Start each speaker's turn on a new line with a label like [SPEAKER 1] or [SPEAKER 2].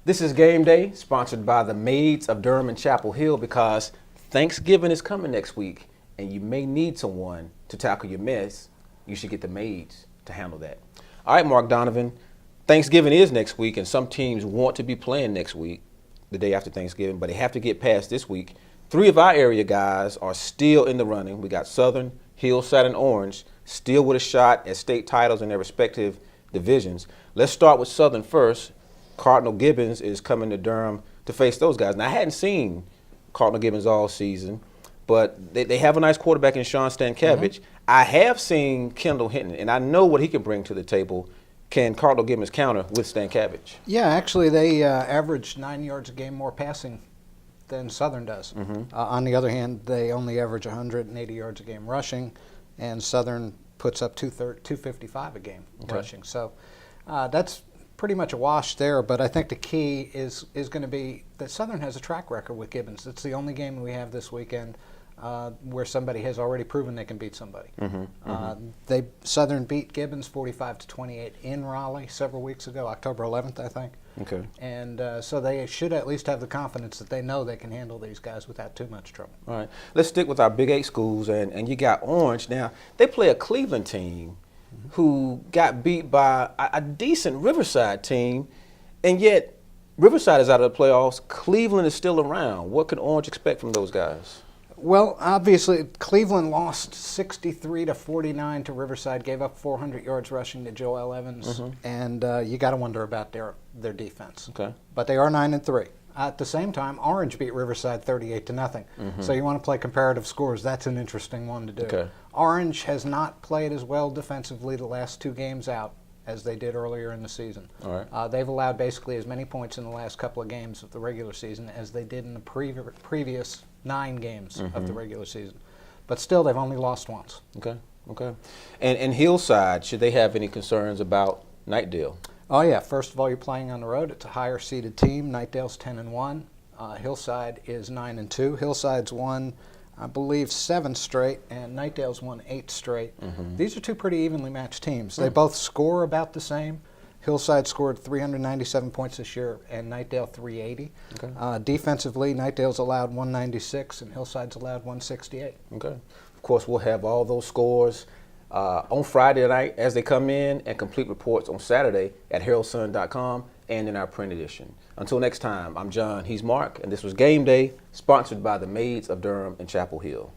[SPEAKER 1] This is Game Day, sponsored by the Maids of Durham and Chapel Hill, because Thanksgiving is coming next week, and you may need someone to tackle your mess. You should get the maids to handle that. All right, Mark Donovan, Thanksgiving is next week, and some teams want to be playing next week, the day after Thanksgiving, but they have to get past this week. 3 of our area guys are still in the running. We got Southern, Hillside, and Orange still with a shot at state titles in their respective divisions. Let's start with Southern first. Cardinal Gibbons is coming to Durham to face those guys. Now, I hadn't seen Cardinal Gibbons all season, but they have a nice quarterback in Sean Stankiewicz. I have seen Kendall Hinton, and I know what he can bring to the table. Can Cardinal Gibbons counter with Stankiewicz?
[SPEAKER 2] Yeah, actually, they average 9 yards a game more passing than Southern does. On the other hand, they only average 180 yards a game rushing, and Southern puts up 255 a game rushing. So that's pretty much a wash there, but I think the key is going to be that Southern has a track record with Gibbons. It's the only game we have this weekend where somebody has already proven they can beat somebody. Southern beat Gibbons 45-28 in Raleigh several weeks ago, October 11th, I think.
[SPEAKER 1] Okay.
[SPEAKER 2] And so they should at least have the confidence that they know they can handle these guys without too much trouble.
[SPEAKER 1] All right. Let's stick with our Big 8 schools, and you got Orange. Now, they play a Cleveland team who got beat by a decent Riverside team, and yet Riverside is out of the playoffs. Cleveland is still around. What can Orange expect from those guys?
[SPEAKER 2] Well, obviously, Cleveland lost 63-49 to Riverside, gave up 400 yards rushing to Joel Evans, and you got to wonder about their defense.
[SPEAKER 1] Okay.
[SPEAKER 2] But they are 9-3. At the same time, Orange beat Riverside 38-0. So you want to play comparative scores. That's an interesting one to do.
[SPEAKER 1] Okay.
[SPEAKER 2] Orange has not played as well defensively the last 2 games out as they did earlier in the season.
[SPEAKER 1] All right.
[SPEAKER 2] They've allowed basically as many points in the last couple of games of the regular season as they did in the previous 9 games of the regular season. But still, they've only lost once.
[SPEAKER 1] Okay. Okay. And Hillside, should they have any concerns about Knightdale?
[SPEAKER 2] Oh, yeah. First of all, you're playing on the road. It's a higher-seeded team. Knightdale's 10-1. Hillside is 9-2. Hillside's won, I believe, 7 straight, and Knightdale's won 8 straight. These are 2 pretty evenly matched teams. They both score about the same. Hillside scored 397 points this year, and Knightdale 380. Okay. Defensively, Knightdale's allowed 196, and Hillside's allowed 168.
[SPEAKER 1] Okay. Of course, we'll have all those scores on Friday night as they come in, and complete reports on Saturday at Herald-Sun.com and in our print edition. Until next time, I'm John, he's Mark, and this was Game Day, sponsored by the Maids of Durham and Chapel Hill.